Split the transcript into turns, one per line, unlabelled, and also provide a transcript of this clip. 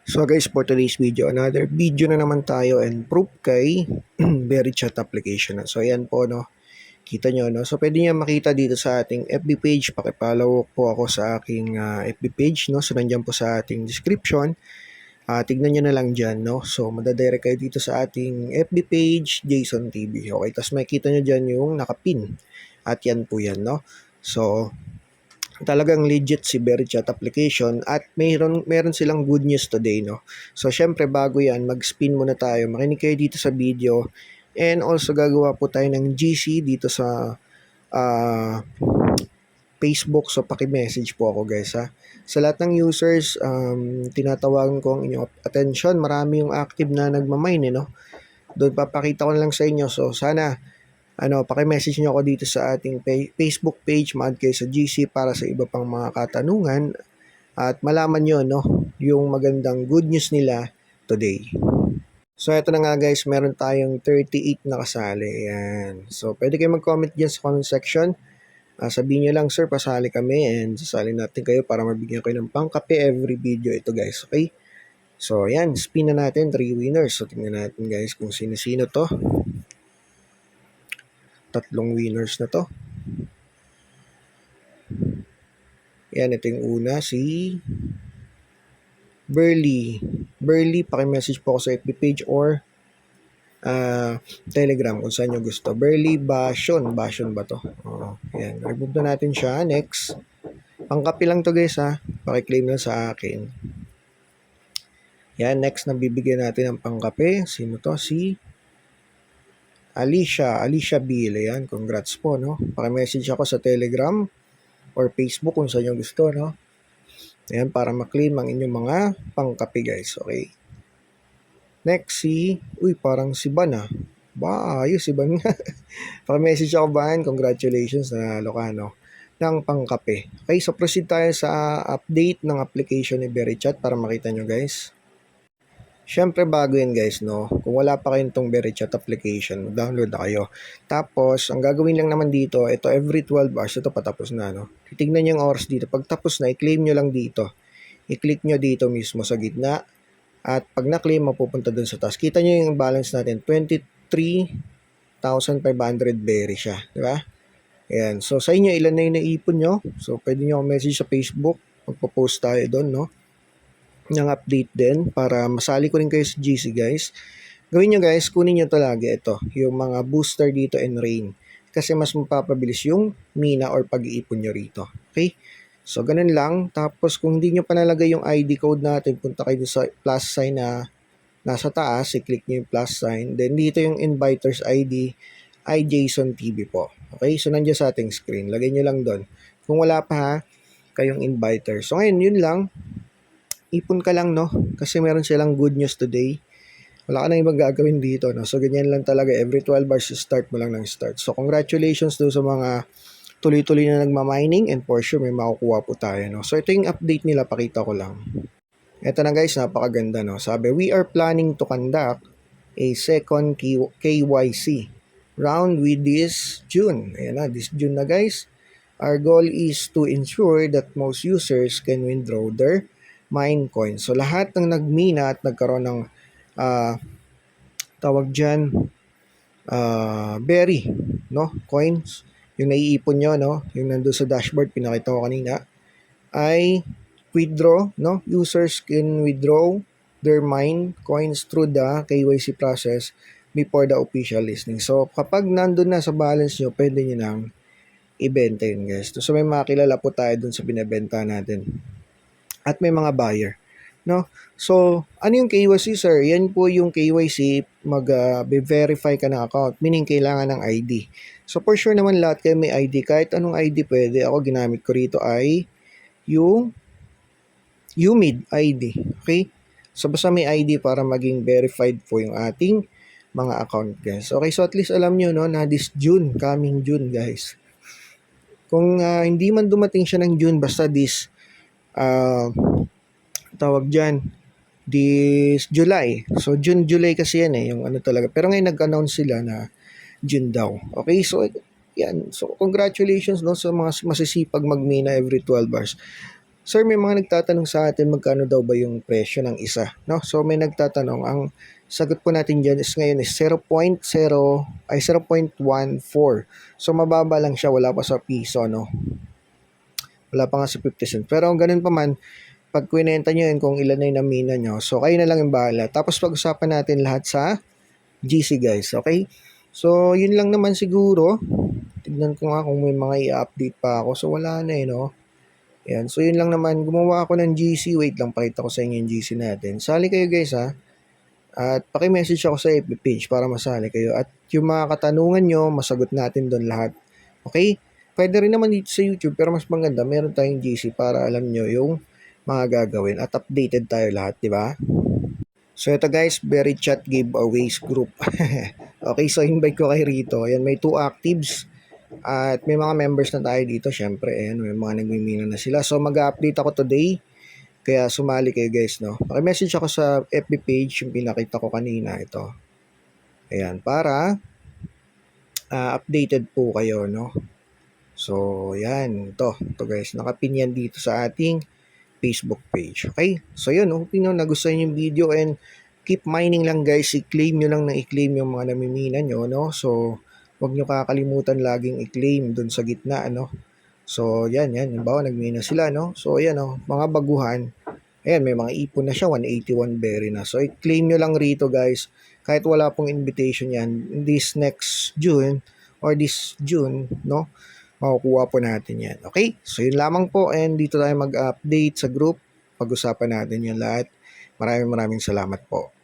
So guys, for today's video, another video na naman tayo and proof kay VeriChat application. So ayan po, no, kita nyo, no. So pwede nyo makita dito sa ating FB page. Pakipollow po ako sa aking FB page, no. So nandiyan po sa ating description. Tignan nyo na lang dyan, no. So madadirect kayo dito sa ating FB page, Jason TV. Okay, tapos makikita nyo dyan yung nakapin. At yan po yan, no. So talagang legit si VeriChat application at meron silang good news today, no. So syempre bago yan, mag-spin muna tayo. Makinig kayo dito sa video and also gagawa po tayo ng GC dito sa Facebook. So paki-message po ako guys ha. Sa lahat ng users, tinatawagan ko ang inyong attention. Marami yung active na nagmamine, no. Doon papakita ko na lang sa inyo. So sana paki-message nyo ako dito sa ating Facebook page, ma-add kayo sa GC para sa iba pang mga katanungan at malaman nyo, no, yung magandang good news nila today. So, eto na nga guys, meron tayong 38 na kasali. Ayan. So, pwede kayo mag-comment dyan sa comment section. Sabihin nyo lang, sir, pasali kami and sasali natin kayo para mabigyan kayo ng pangkape every video ito guys, okay? So, ayan, spin na natin, 3 winners. So, tingnan natin guys kung sino-sino to. Tatlong winners na to. Yan, ito yung una, si Burley. Burley, paki-message po ako sa FB page or Telegram kung saan nyo gusto. Burley Bastion. Bastion ba to? Yan, remove na natin siya. Next. Pangkapi lang to guys ha. Paki-claim lang sa akin. Yan, next na bibigyan natin ng pangkape. Sino to? Si Alicia Bill. Ayan, congrats po, no? Paki-message ako sa Telegram or Facebook kung saan nyo gusto, no? Ayan, para ma-claim ang inyong mga pangkape, guys. Okay. Next, parang si Ban, ayos, si Ban nga. Paki-message ako, Ban. Congratulations na Lokano ng pangkape. Okay, so proceed tayo sa update ng application ni VeriChat para makita nyo, guys. Siyempre bago yan guys, no, kung wala pa kayong tong VeriChat application, download na kayo. Tapos, ang gagawin lang naman dito, ito every 12 hours, ito patapos na, no. Titignan nyo yung oras dito. Pag tapos na, i-claim nyo lang dito. I-click nyo dito mismo sa gitna. At pag na-claim, mapupunta dun sa taas. Kita nyo yung balance natin, 23,500 berry siya. Diba? Ayan. So, sa inyo, ilan na yung naipon nyo? So, pwede nyo message sa Facebook. Magpo-post tayo doon, no, ng update din para masali ko rin kayo sa GC guys. Gawin nyo guys, kunin nyo to lagi ito, yung mga booster dito and rain. Kasi mas mapapabilis yung mina or pag-iipon nyo rito. Okay? So, ganun lang. Tapos, kung hindi nyo pa nalagay yung ID code natin, punta kayo sa plus sign na nasa taas. I-click nyo yung plus sign. Then, dito yung inviters ID ay Jason TV po. Okay? So, nandiyan sa ating screen. Lagay nyo lang doon. Kung wala pa kayong inviter. So, ngayon, yun lang. Ipon ka lang, no? Kasi meron silang good news today. Wala ka na ibang gagawin dito, no? So, ganyan lang talaga. Every 12 hours, start mo lang ng start. So, congratulations doon sa mga tuloy-tuloy na nagmamining and for sure may makukuha po tayo, no? So, ito yung update nila. Pakita ko lang. Ito na guys, napakaganda, no? Sabi, we are planning to conduct a second KYC round with this June. Ayan na, this June na guys. Our goal is to ensure that most users can withdraw their mine coin. So, lahat ng nagmina at nagkaroon ng tawag dyan, berry, no, coins, yung naiipon nyo, no, yung nandun sa dashboard, pinakita ko kanina, ay withdraw, no, users can withdraw their mine coins through the KYC process before the official listing. So, kapag nandun na sa balance nyo, pwede nyo nang ibenta yun, guys. So, may makilala po tayo dun sa binibenta natin. At may mga buyer, no? So, ano yung KYC, sir? Yan po yung KYC, mag-verify ka ng account, meaning kailangan ng ID. So, for sure naman lahat kayo may ID. Kahit anong ID pwede. Ako, ginamit ko rito ay yung UMID ID. Okay? So, basta may ID para maging verified po yung ating mga account, guys. Okay, so at least alam nyo, no, na this June, coming June, guys. Kung hindi man dumating siya ng June, basta this tawag dyan, this July. So, June, July kasi yan yung ano talaga. Pero ngayon nag-announce sila na June daw. Okay, so yan. So, congratulations no sa mga masisipag magmina every 12 hours. Sir, may mga nagtatanong sa atin magkano daw ba yung presyo ng isa, no? So may nagtatanong, ang sagot po natin diyan is ngayon is 0.14. So mababa lang siya, wala pa sa piso, no? Wala pa nga sa 50 cents. Pero ganun pa man, pag kwinenta nyo yun kung ilan na yung namina nyo, so kayo na lang yung bahala. Tapos pag-usapan natin lahat sa GC guys, okay? So yun lang naman siguro. Tignan ko nga kung may mga i-update pa ako. So wala na no? Yan. So yun lang naman. Gumawa ako ng GC. Wait lang, pakita ko sa inyo yung GC natin. Sali kayo guys ha. At paki-message ako sa FB page para masali kayo. At yung mga katanungan nyo, masagot natin doon lahat. Okay? Pwede rin naman dito sa YouTube pero mas maganda, meron tayong GC para alam nyo yung mga gagawin at updated tayo lahat, di ba? So ito guys, Berry Chat Giveaways Group. Okay, so invite ko kayo rito. Ayan, may 2 actives. At may mga members na tayo dito, syempre. Ayan, may mga nagmimina na sila. So mag-update ako today. Kaya sumali kayo guys, no? Paki-message ako sa FB page, yung pinakita ko kanina, ito. Ayan, para updated po kayo, no? So, yan. Ito guys, nakapin yan dito sa ating Facebook page. Okay? So, yun. Hoping nyo nagustuhan yung video and keep mining lang guys. I-claim nyo lang na i-claim yung mga namimina nyo, no? So, huwag nyo kakalimutan laging i-claim dun sa gitna, no? So, yan. Yung bawa, nagmina sila, no? So, yan, no? Mga baguhan. Ayan, may mga ipon na siya. 181 berry na. So, i-claim nyo lang rito, guys. Kahit wala pong invitation yan. This next June or this June, no? Makukuha po natin yan. Okay? So, yun lamang po. And dito tayo mag-update sa group. Pag-usapan natin yung lahat. Maraming salamat po.